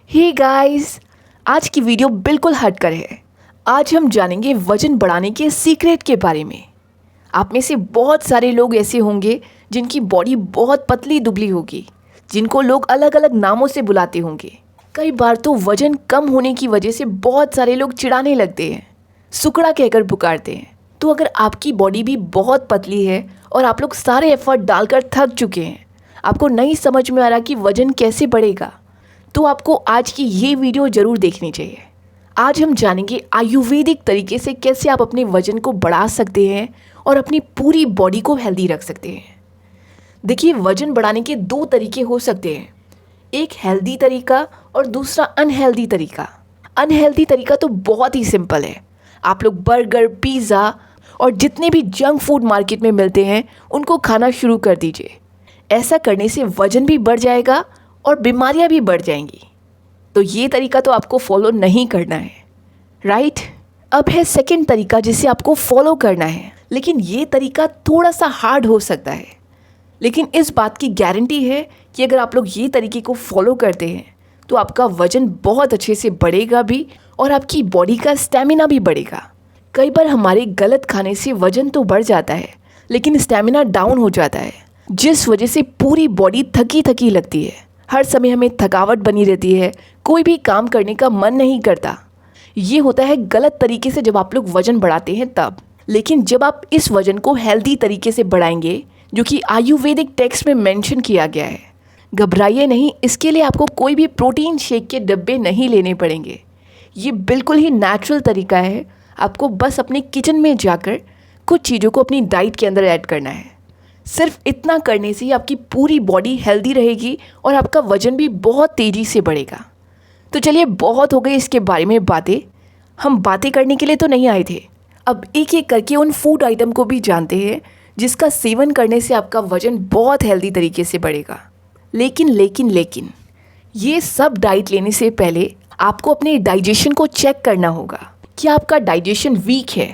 Hey guys, आज की video बिल्कुल हटकर है। आज हम जानेंगे वजन बढ़ाने के सीक्रेट के बारे में। आप में से बहुत सारे लोग ऐसे होंगे जिनकी बॉडी बहुत पतली दुबली होगी, जिनको लोग अलग अलग नामों से बुलाते होंगे। कई बार तो वजन कम होने की वजह से बहुत सारे लोग चिढ़ाने लगते हैं, सुकड़ा कहकर पुकारते हैं। तो अगर आपकी बॉडी भी बहुत पतली है और आप लोग सारे एफर्ट डालकर थक चुके हैं, आपको नहीं समझ में आ रहा कि वजन कैसे बढ़ेगा, तो आपको आज की ये वीडियो ज़रूर देखनी चाहिए। आज हम जानेंगे आयुर्वेदिक तरीके से कैसे आप अपने वजन को बढ़ा सकते हैं और अपनी पूरी बॉडी को हेल्दी रख सकते हैं। देखिए, वजन बढ़ाने के दो तरीके हो सकते हैं, एक हेल्दी तरीका और दूसरा अनहेल्दी तरीका। अनहेल्दी तरीका तो बहुत ही सिंपल है। आप लोग बर्गर, पिज़्ज़ा और जितने भी जंक फूड मार्केट में मिलते हैं उनको खाना शुरू कर दीजिए। ऐसा करने से वजन भी बढ़ जाएगा और बीमारियां भी बढ़ जाएंगी। तो ये तरीका तो आपको फॉलो नहीं करना है, राइट। अब है सेकंड तरीका जिसे आपको फॉलो करना है, लेकिन ये तरीका थोड़ा सा हार्ड हो सकता है। लेकिन इस बात की गारंटी है कि अगर आप लोग ये तरीके को फॉलो करते हैं तो आपका वजन बहुत अच्छे से बढ़ेगा भी और आपकी बॉडी का स्टेमिना भी बढ़ेगा। कई बार हमारे गलत खाने से वजन तो बढ़ जाता है लेकिन स्टेमिना डाउन हो जाता है, जिस वजह से पूरी बॉडी थकी थकी लगती है। हर समय हमें थकावट बनी रहती है, कोई भी काम करने का मन नहीं करता। ये होता है गलत तरीके से जब आप लोग वजन बढ़ाते हैं तब। लेकिन जब आप इस वजन को हेल्दी तरीके से बढ़ाएंगे, जो कि आयुर्वेदिक टेक्स्ट में मेंशन किया गया है, घबराइए नहीं। इसके लिए आपको कोई भी प्रोटीन शेक के डब्बे नहीं लेने पड़ेंगे। ये बिल्कुल ही नेचुरल तरीका है। आपको बस अपने किचन में जाकर कुछ चीज़ों को अपनी डाइट के अंदर ऐड करना है। सिर्फ इतना करने से ही आपकी पूरी बॉडी हेल्दी रहेगी और आपका वजन भी बहुत तेज़ी से बढ़ेगा। तो चलिए, बहुत हो गई इसके बारे में बातें। हम बातें करने के लिए तो नहीं आए थे। अब एक एक करके उन फूड आइटम को भी जानते हैं जिसका सेवन करने से आपका वजन बहुत हेल्दी तरीके से बढ़ेगा। लेकिन ये सब डाइट लेने से पहले आपको अपने डाइजेशन को चेक करना होगा। क्या आपका डाइजेशन वीक है?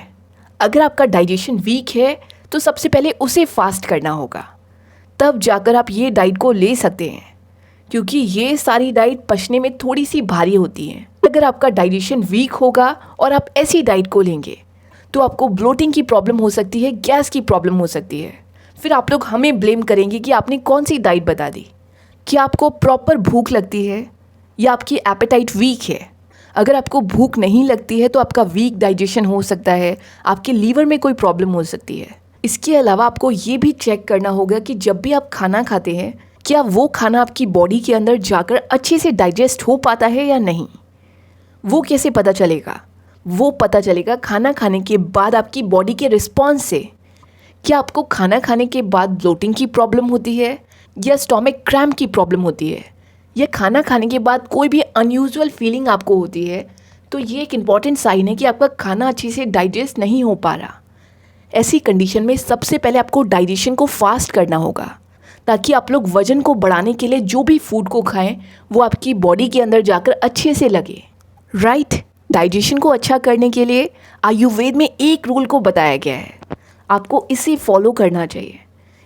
अगर आपका डाइजेशन वीक है तो सबसे पहले उसे फास्ट करना होगा, तब जाकर आप ये डाइट को ले सकते हैं, क्योंकि ये सारी डाइट पचने में थोड़ी सी भारी होती हैं। अगर आपका डाइजेशन वीक होगा और आप ऐसी डाइट को लेंगे तो आपको ब्लोटिंग की प्रॉब्लम हो सकती है, गैस की प्रॉब्लम हो सकती है। फिर आप लोग हमें ब्लेम करेंगे कि आपने कौन सी डाइट बता दी। क्या आपको प्रॉपर भूख लगती है या आपकी एपेटाइट वीक है? अगर आपको भूख नहीं लगती है तो आपका वीक डाइजेशन हो सकता है, आपके लीवर में कोई प्रॉब्लम हो सकती है। इसके अलावा आपको ये भी चेक करना होगा कि जब भी आप खाना खाते हैं, क्या वो खाना आपकी बॉडी के अंदर जाकर अच्छे से डाइजेस्ट हो पाता है या नहीं। वो कैसे पता चलेगा? वो पता चलेगा खाना खाने के बाद आपकी बॉडी के रिस्पॉन्स से। क्या आपको खाना खाने के बाद ब्लोटिंग की प्रॉब्लम होती है या स्टोमक क्रैम्प की प्रॉब्लम होती है, या खाना खाने के बाद कोई भी अनयूजुअल फीलिंग आपको होती है, तो ये एक इम्पॉर्टेंट साइन है कि आपका खाना अच्छे से डाइजेस्ट नहीं हो पा रहा। ऐसी कंडीशन में सबसे पहले आपको डाइजेशन को फास्ट करना होगा, ताकि आप लोग वजन को बढ़ाने के लिए जो भी फूड को खाएं वो आपकी बॉडी के अंदर जाकर अच्छे से लगे, राइट। डाइजेशन को अच्छा करने के लिए आयुर्वेद में एक रूल को बताया गया है, आपको इसे फॉलो करना चाहिए।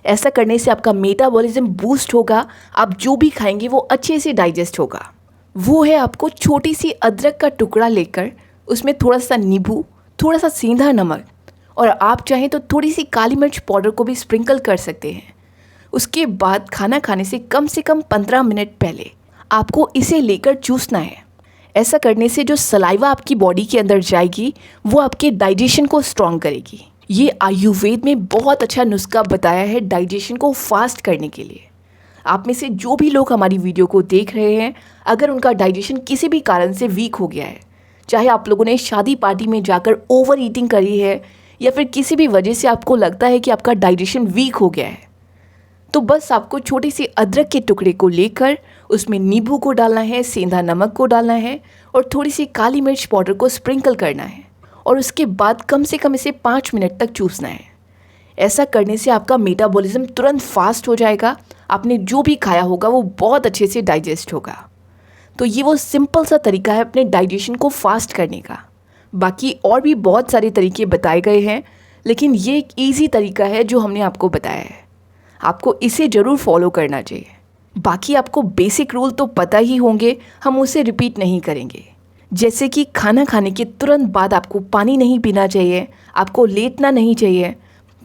ऐसा करने से आपका मेटाबॉलिज्म बूस्ट होगा, आप जो भी खाएंगे वो अच्छे से डाइजेस्ट होगा। वो है आपको छोटी सी अदरक का टुकड़ा लेकर उसमें थोड़ा सा नींबू, थोड़ा सा सेंधा नमक और आप चाहें तो थोड़ी सी काली मिर्च पाउडर को भी स्प्रिंकल कर सकते हैं। उसके बाद खाना खाने से कम 15 मिनट पहले आपको इसे लेकर चूसना है। ऐसा करने से जो सलाइवा आपकी बॉडी के अंदर जाएगी वो आपके डाइजेशन को स्ट्रॉन्ग करेगी। ये आयुर्वेद में बहुत अच्छा नुस्खा बताया है डाइजेशन को फास्ट करने के लिए। आप में से जो भी लोग हमारी वीडियो को देख रहे हैं, अगर उनका डाइजेशन किसी भी कारण से वीक हो गया है, चाहे आप लोगों ने शादी पार्टी में जाकर ओवर ईटिंग करी है या फिर किसी भी वजह से आपको लगता है कि आपका डाइजेशन वीक हो गया है, तो बस आपको छोटी सी अदरक के टुकड़े को लेकर उसमें नींबू को डालना है, सेंधा नमक को डालना है और थोड़ी सी काली मिर्च पाउडर को स्प्रिंकल करना है और उसके बाद कम से कम इसे 5 मिनट तक चूसना है। ऐसा करने से आपका मेटाबॉलिज्म तुरंत फास्ट हो जाएगा, आपने जो भी खाया होगा वो बहुत अच्छे से डाइजेस्ट होगा। तो ये वो सिंपल सा तरीका है अपने डाइजेशन को फास्ट करने का। बाकी और भी बहुत सारे तरीके बताए गए हैं, लेकिन ये एक ईजी तरीका है जो हमने आपको बताया है। आपको इसे ज़रूर फॉलो करना चाहिए। बाकी आपको बेसिक रूल तो पता ही होंगे, हम उसे रिपीट नहीं करेंगे। जैसे कि खाना खाने के तुरंत बाद आपको पानी नहीं पीना चाहिए, आपको लेटना नहीं चाहिए,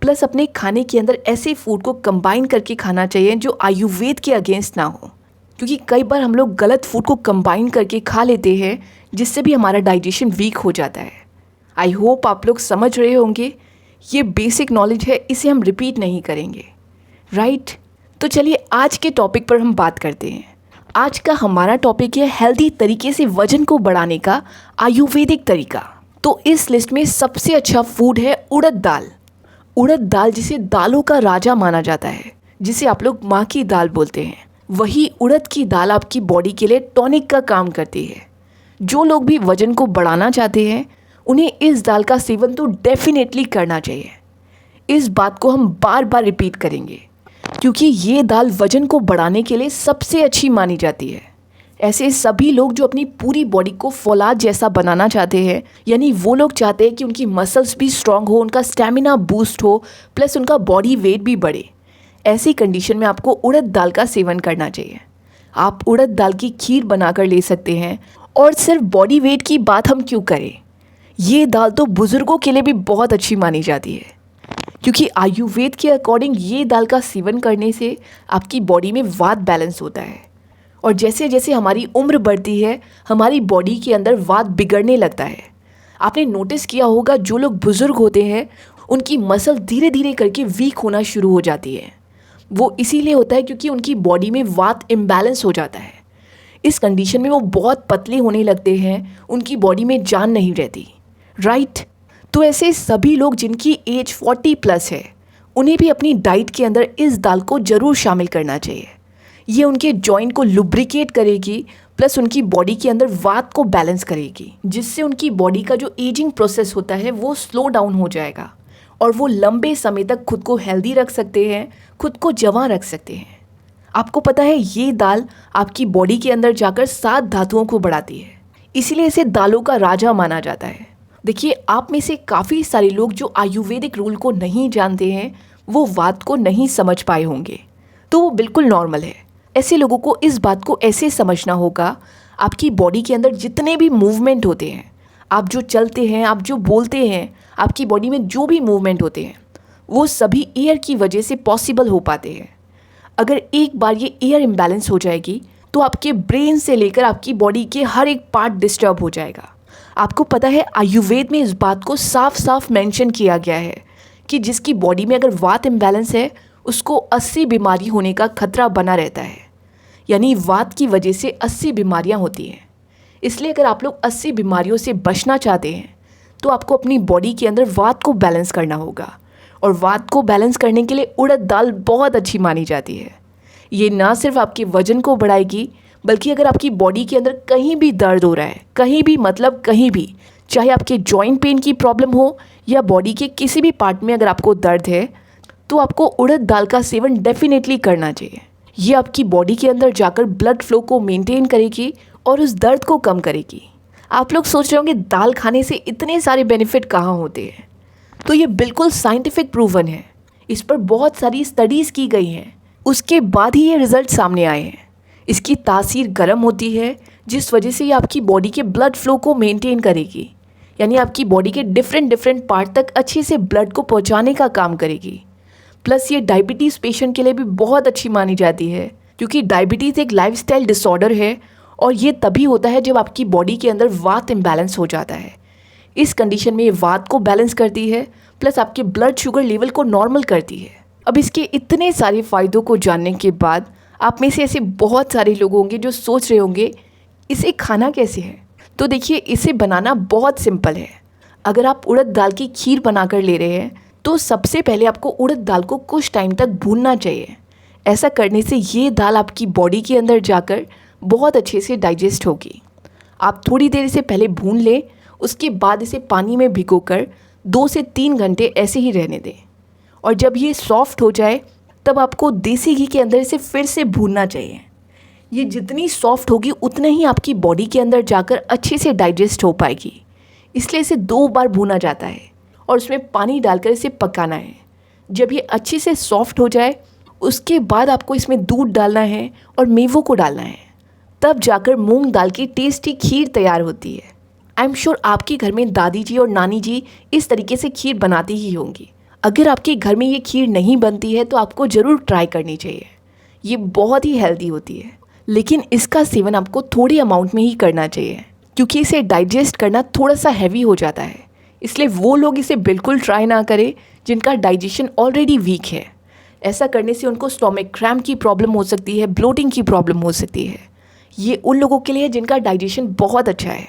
प्लस अपने खाने के अंदर ऐसे फूड को कंबाइन करके खाना चाहिए जो आयुर्वेद के अगेंस्ट ना हो, क्योंकि कई बार हम लोग गलत फूड को कंबाइन करके खा लेते हैं जिससे भी हमारा डाइजेशन वीक हो जाता है। आई होप आप लोग समझ रहे होंगे, ये बेसिक नॉलेज है, इसे हम रिपीट नहीं करेंगे, राइट। तो चलिए आज के टॉपिक पर हम बात करते हैं। आज का हमारा टॉपिक है हेल्दी तरीके से वजन को बढ़ाने का आयुर्वेदिक तरीका। तो इस लिस्ट में सबसे अच्छा फूड है उड़द दाल। उड़द दाल जिसे दालों का राजा माना जाता है, जिसे आप लोग माँ की दाल बोलते हैं, वही उड़द की दाल आपकी बॉडी के लिए टॉनिक का काम करती है। जो लोग भी वजन को बढ़ाना चाहते हैं उन्हें इस दाल का सेवन तो डेफिनेटली करना चाहिए। इस बात को हम बार बार रिपीट करेंगे क्योंकि ये दाल वजन को बढ़ाने के लिए सबसे अच्छी मानी जाती है। ऐसे सभी लोग जो अपनी पूरी बॉडी को फौलाद जैसा बनाना चाहते हैं, यानी वो लोग चाहते हैं कि उनकी मसल्स भी स्ट्रांग हो, उनका स्टैमिना बूस्ट हो, प्लस उनका बॉडी वेट भी बढ़े, ऐसी कंडीशन में आपको उड़द दाल का सेवन करना चाहिए। आप उड़द दाल की खीर बनाकर ले सकते हैं। और सिर्फ बॉडी वेट की बात हम क्यों करें, ये दाल तो बुज़ुर्गों के लिए भी बहुत अच्छी मानी जाती है, क्योंकि आयुर्वेद के अकॉर्डिंग ये दाल का सेवन करने से आपकी बॉडी में वात बैलेंस होता है। और जैसे जैसे हमारी उम्र बढ़ती है हमारी बॉडी के अंदर वात बिगड़ने लगता है। आपने नोटिस किया होगा जो लोग बुज़ुर्ग होते हैं उनकी मसल धीरे धीरे करके वीक होना शुरू हो जाती है। वो इसीलिए होता है क्योंकि उनकी बॉडी में वात इम्बैलेंस हो जाता है। इस कंडीशन में वो बहुत पतले होने लगते हैं, उनकी बॉडी में जान नहीं रहती, राइट। तो ऐसे सभी लोग जिनकी एज 40+ है उन्हें भी अपनी डाइट के अंदर इस दाल को ज़रूर शामिल करना चाहिए। ये उनके जॉइंट को लुब्रिकेट करेगी, प्लस उनकी बॉडी के अंदर वात को बैलेंस करेगी, जिससे उनकी बॉडी का जो एजिंग प्रोसेस होता है वो स्लो डाउन हो जाएगा और वो लंबे समय तक खुद को हेल्दी रख सकते हैं, खुद को जवां रख सकते हैं। आपको पता है ये दाल आपकी बॉडी के अंदर जाकर 7 धातुओं को बढ़ाती है, इसीलिए इसे दालों का राजा माना जाता है। देखिए, आप में से काफ़ी सारे लोग जो आयुर्वेदिक रूल को नहीं जानते हैं वो बात को नहीं समझ पाए होंगे, तो वो बिल्कुल नॉर्मल है। ऐसे लोगों को इस बात को ऐसे समझना होगा, आपकी बॉडी के अंदर जितने भी मूवमेंट होते हैं, आप जो चलते हैं, आप जो बोलते हैं, आपकी बॉडी में जो भी मूवमेंट होते हैं वो सभी एयर की वजह से पॉसिबल हो पाते हैं। अगर एक बार ये एयर इम्बैलेंस हो जाएगी तो आपके ब्रेन से लेकर आपकी बॉडी के हर एक पार्ट डिस्टर्ब हो जाएगा। आपको पता है आयुर्वेद में इस बात को साफ साफ मेंशन किया गया है कि जिसकी बॉडी में अगर वात इम्बैलेंस है उसको 80 बीमारी होने का खतरा बना रहता है, यानी वात की वजह से 80 बीमारियां होती हैं। इसलिए अगर आप लोग 80 बीमारियों से बचना चाहते हैं तो आपको अपनी बॉडी के अंदर वात को बैलेंस करना होगा। और वात को बैलेंस करने के लिए उड़द दाल बहुत अच्छी मानी जाती है। ये ना सिर्फ आपके वजन को बढ़ाएगी, बल्कि अगर आपकी बॉडी के अंदर कहीं भी दर्द हो रहा है, कहीं भी मतलब कहीं भी, चाहे आपके जॉइंट पेन की प्रॉब्लम हो या बॉडी के किसी भी पार्ट में अगर आपको दर्द है, तो आपको उड़द दाल का सेवन डेफिनेटली करना चाहिए। ये आपकी बॉडी के अंदर जाकर ब्लड फ्लो को मेंटेन करेगी और उस दर्द को कम करेगी। आप लोग सोच रहे होंगे दाल खाने से इतने सारे बेनिफिट कहाँ होते हैं, तो ये बिल्कुल साइंटिफिक प्रूवन है। इस पर बहुत सारी स्टडीज़ की गई हैं, उसके बाद ही ये रिज़ल्ट सामने आए हैं। इसकी तासीर गर्म होती है, जिस वजह से ये आपकी बॉडी के ब्लड फ्लो को मेंटेन करेगी, यानी आपकी बॉडी के डिफरेंट पार्ट तक अच्छे से ब्लड को पहुंचाने का काम करेगी। प्लस ये डायबिटीज़ पेशेंट के लिए भी बहुत अच्छी मानी जाती है, क्योंकि डायबिटीज़ एक लाइफस्टाइल डिसऑर्डर है और ये तभी होता है जब आपकी बॉडी के अंदर वात इम्बैलेंस हो जाता है। इस कंडीशन में ये वात को बैलेंस करती है, प्लस आपके ब्लड शुगर लेवल को नॉर्मल करती है। अब इसके इतने सारे फ़ायदों को जानने के बाद आप में से ऐसे बहुत सारे लोग होंगे जो सोच रहे होंगे इसे खाना कैसे है। तो देखिए, इसे बनाना बहुत सिंपल है। अगर आप उड़द दाल की खीर बनाकर ले रहे हैं तो सबसे पहले आपको उड़द दाल को कुछ टाइम तक भूनना चाहिए। ऐसा करने से ये दाल आपकी बॉडी के अंदर जाकर बहुत अच्छे से डाइजेस्ट होगी। आप थोड़ी देर इसे पहले भून लें, उसके बाद इसे पानी में भिगोकर 2 से 3 घंटे ऐसे ही रहने दें। और जब ये सॉफ्ट हो जाए तब आपको देसी घी के अंदर इसे फिर से भूनना चाहिए। ये जितनी सॉफ्ट होगी उतना ही आपकी बॉडी के अंदर जाकर अच्छे से डाइजेस्ट हो पाएगी। इसलिए इसे 2 बार भूना जाता है और उसमें पानी डालकर इसे पकाना है। जब ये अच्छे से सॉफ्ट हो जाए उसके बाद आपको इसमें दूध डालना है और मेवों को डालना है, तब जाकर मूंग दाल की टेस्टी खीर तैयार होती है। आई एम श्योर आपके घर में दादी जी और नानी जी इस तरीके से खीर बनाती ही होंगी। अगर आपके घर में ये खीर नहीं बनती है तो आपको ज़रूर ट्राई करनी चाहिए। ये बहुत ही हेल्दी होती है, लेकिन इसका सेवन आपको थोड़ी अमाउंट में ही करना चाहिए क्योंकि इसे डाइजेस्ट करना थोड़ा सा हैवी हो जाता है। इसलिए वो लोग इसे बिल्कुल ट्राई ना करें जिनका डाइजेशन ऑलरेडी वीक है। ऐसा करने से उनको स्टोमक क्रैम्प की प्रॉब्लम हो सकती है, ब्लोटिंग की प्रॉब्लम हो सकती है। ये उन लोगों के लिए जिनका डाइजेशन बहुत अच्छा है।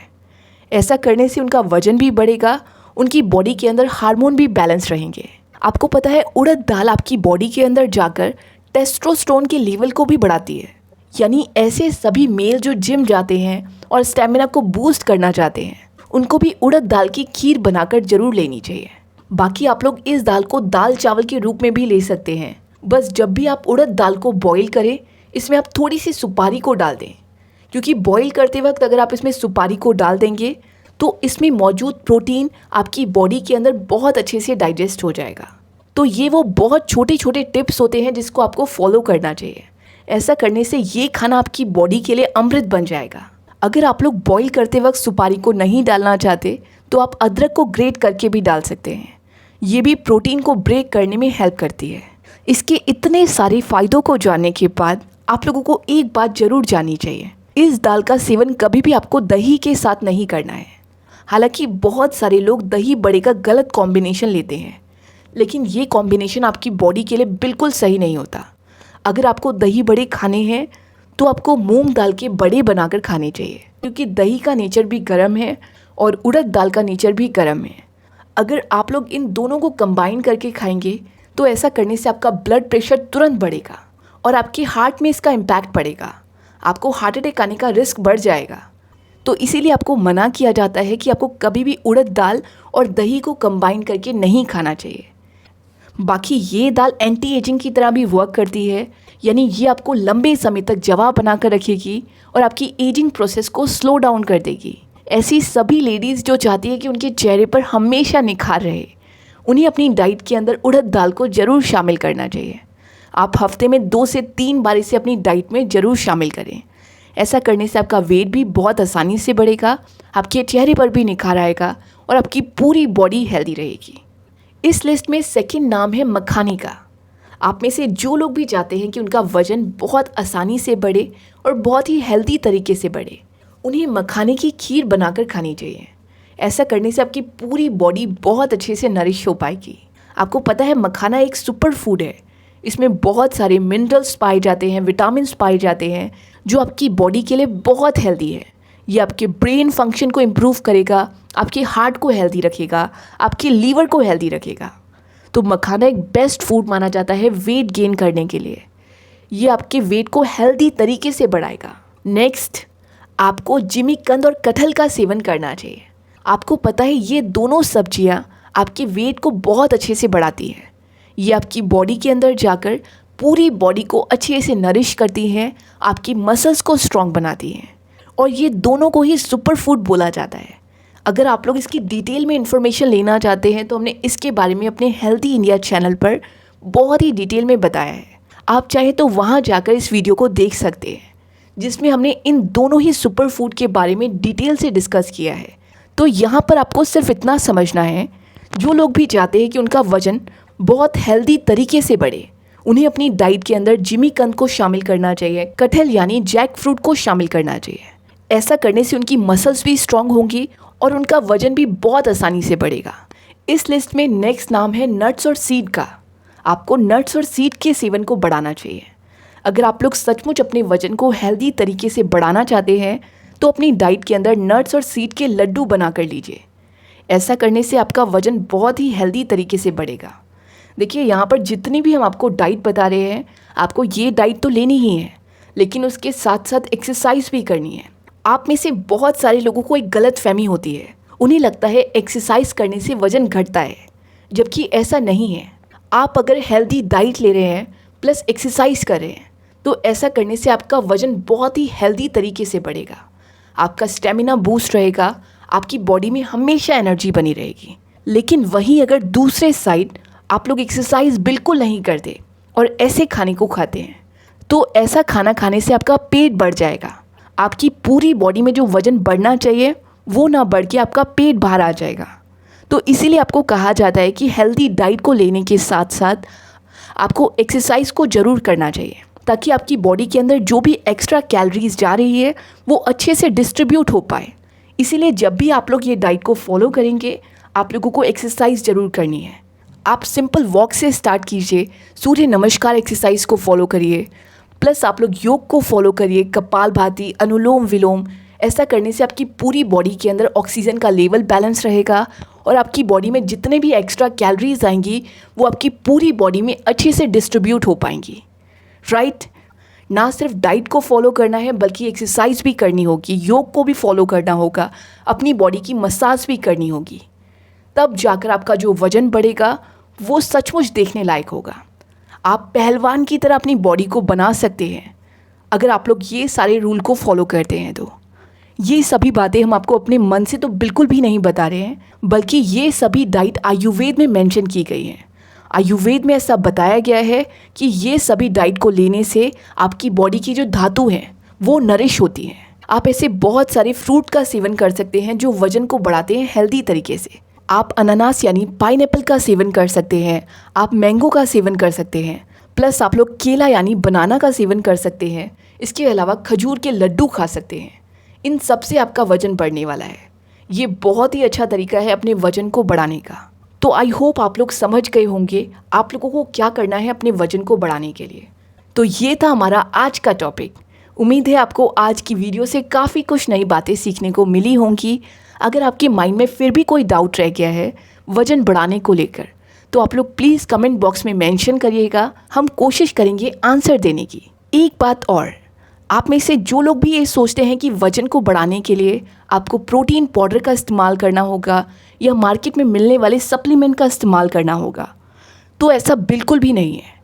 ऐसा करने से उनका वजन भी बढ़ेगा, उनकी बॉडी के अंदर हार्मोन भी बैलेंस रहेंगे। आपको पता है उड़द दाल आपकी बॉडी के अंदर जाकर टेस्टोस्टेरोन के लेवल को भी बढ़ाती है। यानी ऐसे सभी मेल जो जिम जाते हैं और स्टेमिना को बूस्ट करना चाहते हैं, उनको भी उड़द दाल की खीर बनाकर ज़रूर लेनी चाहिए। बाकी आप लोग इस दाल को दाल चावल के रूप में भी ले सकते हैं। बस जब भी आप उड़द दाल को बॉईल करें, इसमें आप थोड़ी सी सुपारी को डाल दें, क्योंकि बॉईल करते वक्त अगर आप इसमें सुपारी को डाल देंगे तो इसमें मौजूद प्रोटीन आपकी बॉडी के अंदर बहुत अच्छे से डाइजेस्ट हो जाएगा। तो ये वो बहुत छोटे छोटे टिप्स होते हैं जिसको आपको फॉलो करना चाहिए। ऐसा करने से ये खाना आपकी बॉडी के लिए अमृत बन जाएगा। अगर आप लोग बॉईल करते वक्त सुपारी को नहीं डालना चाहते तो आप अदरक को ग्रेट करके भी डाल सकते हैं। ये भी प्रोटीन को ब्रेक करने में हेल्प करती है। इसके इतने सारे फ़ायदों को जानने के बाद आप लोगों को एक बात ज़रूर जाननी चाहिए, इस दाल का सेवन कभी भी आपको दही के साथ नहीं करना है। हालांकि बहुत सारे लोग दही बड़े का गलत कॉम्बिनेशन लेते हैं, लेकिन ये कॉम्बिनेशन आपकी बॉडी के लिए बिल्कुल सही नहीं होता। अगर आपको दही बड़े खाने हैं तो आपको मूंग दाल के बड़े बनाकर खाने चाहिए, क्योंकि दही का नेचर भी गर्म है और उड़द दाल का नेचर भी गर्म है। अगर आप लोग इन दोनों को कंबाइन करके खाएंगे तो ऐसा करने से आपका ब्लड प्रेशर तुरंत बढ़ेगा और आपके हार्ट में इसका इम्पैक्ट पड़ेगा। आपको हार्ट अटैक आने का रिस्क बढ़ जाएगा। तो इसीलिए आपको मना किया जाता है कि आपको कभी भी उड़द दाल और दही को कंबाइन करके नहीं खाना चाहिए। बाकी ये दाल एंटी एजिंग की तरह भी वर्क करती है, यानी ये आपको लंबे समय तक जवान बनाकर रखेगी और आपकी एजिंग प्रोसेस को स्लो डाउन कर देगी। ऐसी सभी लेडीज़ जो चाहती है कि उनके चेहरे पर हमेशा निखार रहे, उन्हें अपनी डाइट के अंदर उड़द दाल को ज़रूर शामिल करना चाहिए। आप हफ्ते में 2 से 3 बार इसे अपनी डाइट में ज़रूर शामिल करें। ऐसा करने से आपका वेट भी बहुत आसानी से बढ़ेगा, आपके चेहरे पर भी निखार आएगा और आपकी पूरी बॉडी हेल्दी रहेगी। इस लिस्ट में सेकंड नाम है मखानी का। आप में से जो लोग भी चाहते हैं कि उनका वज़न बहुत आसानी से बढ़े और बहुत ही हेल्दी तरीके से बढ़े, उन्हें मखाने की खीर बनाकर खानी चाहिए। ऐसा करने से आपकी पूरी बॉडी बहुत अच्छे से नरिश हो पाएगी। आपको पता है मखाना एक सुपर फूड है। इसमें बहुत सारे मिनरल्स पाए जाते हैं, विटामिन्स पाए जाते हैं, जो आपकी बॉडी के लिए बहुत हेल्दी है। ये आपके ब्रेन फंक्शन को इम्प्रूव करेगा, आपके हार्ट को हेल्दी रखेगा, आपके लीवर को हेल्दी रखेगा। तो मखाना एक बेस्ट फूड माना जाता है वेट गेन करने के लिए। ये आपके वेट को हेल्दी तरीके से बढ़ाएगा। नेक्स्ट, आपको जिमीकंद और कटहल का सेवन करना चाहिए। आपको पता है ये दोनों सब्जियां आपके वेट को बहुत अच्छे से बढ़ाती है। ये आपकी बॉडी के अंदर जाकर पूरी बॉडी को अच्छे से नरिश करती हैं, आपकी मसल्स को स्ट्रॉन्ग बनाती हैं और ये दोनों को ही सुपर फूड बोला जाता है। अगर आप लोग इसकी डिटेल में इन्फॉर्मेशन लेना चाहते हैं तो हमने इसके बारे में अपने हेल्दी इंडिया चैनल पर बहुत ही डिटेल में बताया है। आप चाहे तो वहाँ जाकर इस वीडियो को देख सकते हैं, जिसमें हमने इन दोनों ही सुपर फूड के बारे में डिटेल से डिस्कस किया है। तो यहाँ पर आपको सिर्फ इतना समझना है, जो लोग भी चाहते हैं कि उनका वज़न बहुत हेल्दी तरीके से बढ़े, उन्हें अपनी डाइट के अंदर जिमीकंद को शामिल करना चाहिए, कटहल यानी जैक फ्रूट को शामिल करना चाहिए। ऐसा करने से उनकी मसल्स भी स्ट्रॉन्ग होंगी और उनका वज़न भी बहुत आसानी से बढ़ेगा। इस लिस्ट में नेक्स्ट नाम है नट्स और सीड का। आपको नट्स और सीड के सेवन को बढ़ाना चाहिए। अगर आप लोग सचमुच अपने वज़न को हेल्दी तरीके से बढ़ाना चाहते हैं तो अपनी डाइट के अंदर नट्स और सीड के लड्डू बना कर लीजिए। ऐसा करने से आपका वज़न बहुत ही हेल्दी तरीके से बढ़ेगा। देखिए, यहाँ पर जितनी भी हम आपको डाइट बता रहे हैं, आपको ये डाइट तो लेनी ही है, लेकिन उसके साथ साथ एक्सरसाइज भी करनी है। आप में से बहुत सारे लोगों को एक गलत फहमी होती है। उन्हें लगता है एक्सरसाइज करने से वज़न घटता है, जबकि ऐसा नहीं है। आप अगर हेल्दी डाइट ले रहे हैं प्लस एक्सरसाइज कर रहे हैं तो ऐसा करने से आपका वज़न बहुत ही हेल्दी तरीके से बढ़ेगा। आपका स्टेमिना बूस्ट रहेगा, आपकी बॉडी में हमेशा एनर्जी बनी रहेगी। लेकिन वहीं अगर दूसरे साइड आप लोग एक्सरसाइज बिल्कुल नहीं करते और ऐसे खाने को खाते हैं तो ऐसा खाना खाने से आपका पेट बढ़ जाएगा। आपकी पूरी बॉडी में जो वज़न बढ़ना चाहिए वो ना बढ़ के आपका पेट बाहर आ जाएगा। तो इसीलिए आपको कहा जाता है कि हेल्दी डाइट को लेने के साथ साथ आपको एक्सरसाइज को ज़रूर करना चाहिए, ताकि आपकी बॉडी के अंदर जो भी एक्स्ट्रा कैलोरीज जा रही है वो अच्छे से डिस्ट्रीब्यूट हो पाए। इसीलिए जब भी आप लोग ये डाइट को फॉलो करेंगे, आप लोगों को एक्सरसाइज ज़रूर करनी है। आप सिंपल वॉक से स्टार्ट कीजिए, सूर्य नमस्कार एक्सरसाइज को फॉलो करिए, प्लस आप लोग योग को फॉलो करिए, कपालभाति, अनुलोम विलोम। ऐसा करने से आपकी पूरी बॉडी के अंदर ऑक्सीजन का लेवल बैलेंस रहेगा और आपकी बॉडी में जितने भी एक्स्ट्रा कैलोरीज आएंगी वो आपकी पूरी बॉडी में अच्छे से डिस्ट्रीब्यूट हो पाएंगी। राइट? ना सिर्फ डाइट को फॉलो करना है बल्कि एक्सरसाइज भी करनी होगी, योग को भी फॉलो करना होगा, अपनी बॉडी की मसाज भी करनी होगी। तब जाकर आपका जो वज़न बढ़ेगा वो सचमुच देखने लायक होगा। आप पहलवान की तरह अपनी बॉडी को बना सकते हैं अगर आप लोग ये सारे रूल को फॉलो करते हैं। तो ये सभी बातें हम आपको अपने मन से तो बिल्कुल भी नहीं बता रहे हैं, बल्कि ये सभी डाइट आयुर्वेद में मेंशन की गई हैं। आयुर्वेद में ऐसा बताया गया है कि ये सभी डाइट को लेने से आपकी बॉडी की जो धातु हैं वो नरिश होती हैं। आप ऐसे बहुत सारे फ्रूट का सेवन कर सकते हैं जो वज़न को बढ़ाते हैं हेल्दी तरीके से। आप अनानास यानी पाइनएप्पल का सेवन कर सकते हैं, आप मैंगो का सेवन कर सकते हैं, प्लस आप लोग केला यानी बनाना का सेवन कर सकते हैं। इसके अलावा खजूर के लड्डू खा सकते हैं। इन सब से आपका वज़न बढ़ने वाला है। ये बहुत ही अच्छा तरीका है अपने वज़न को बढ़ाने का। तो आई होप आप लोग समझ गए होंगे आप लोगों को क्या करना है अपने वज़न को बढ़ाने के लिए। तो ये था हमारा आज का टॉपिक। उम्मीद है आपको आज की वीडियो से काफ़ी कुछ नई बातें सीखने को मिली होंगी। अगर आपके माइंड में फिर भी कोई डाउट रह गया है वज़न बढ़ाने को लेकर, तो आप लोग प्लीज़ कमेंट बॉक्स में मेंशन करिएगा, हम कोशिश करेंगे आंसर देने की। एक बात और, आप में से जो लोग भी ये सोचते हैं कि वज़न को बढ़ाने के लिए आपको प्रोटीन पाउडर का इस्तेमाल करना होगा या मार्केट में मिलने वाले सप्लीमेंट का इस्तेमाल करना होगा, तो ऐसा बिल्कुल भी नहीं है।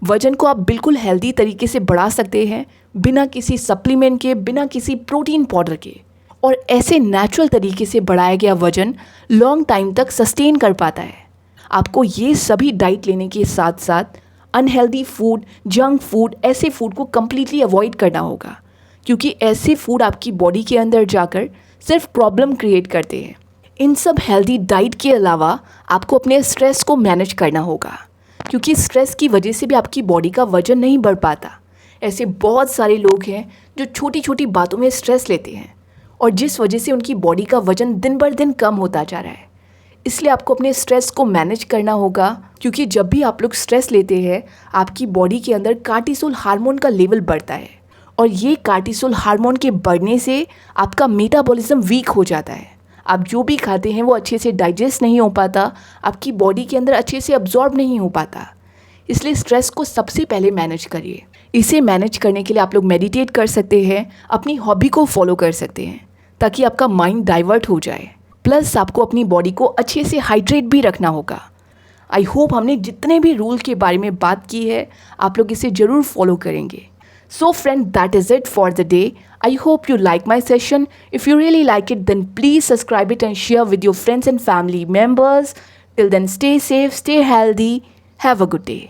वज़न को आप बिल्कुल हेल्दी तरीके से बढ़ा सकते हैं, बिना किसी सप्लीमेंट के, बिना किसी प्रोटीन पाउडर के। और ऐसे नेचुरल तरीके से बढ़ाया गया वज़न लॉन्ग टाइम तक सस्टेन कर पाता है। आपको ये सभी डाइट लेने के साथ साथ अनहेल्दी फूड, जंक फूड, ऐसे फूड को कम्प्लीटली अवॉइड करना होगा, क्योंकि ऐसे फूड आपकी बॉडी के अंदर जाकर सिर्फ प्रॉब्लम क्रिएट करते हैं। इन सब हेल्दी डाइट के अलावा आपको अपने स्ट्रेस को मैनेज करना होगा, क्योंकि स्ट्रेस की वजह से भी आपकी बॉडी का वज़न नहीं बढ़ पाता। ऐसे बहुत सारे लोग हैं जो छोटी छोटी बातों में स्ट्रेस लेते हैं और जिस वजह से उनकी बॉडी का वज़न दिन बर दिन कम होता जा रहा है। इसलिए आपको अपने स्ट्रेस को मैनेज करना होगा, क्योंकि जब भी आप लोग स्ट्रेस लेते हैं आपकी बॉडी के अंदर कार्टिसोल हार्मोन का लेवल बढ़ता है और ये कार्टिसोल हार्मोन के बढ़ने से आपका मेटाबॉलिज्म वीक हो जाता है। आप जो भी खाते हैं वो अच्छे से डाइजेस्ट नहीं हो पाता, आपकी बॉडी के अंदर अच्छे से अब्जॉर्ब नहीं हो पाता। इसलिए स्ट्रेस को सबसे पहले मैनेज करिए। इसे मैनेज करने के लिए आप लोग मेडिटेट कर सकते हैं, अपनी हॉबी को फॉलो कर सकते हैं ताकि आपका माइंड डाइवर्ट हो जाए। प्लस आपको अपनी बॉडी को अच्छे से हाइड्रेट भी रखना होगा। आई होप हमने जितने भी रूल के बारे में बात की है आप लोग इसे ज़रूर फॉलो करेंगे। So friend, that is it for the day. I hope you like my session. If you really like it, then please subscribe it and share with your friends and family members. Till then, stay safe, stay healthy. Have a good day.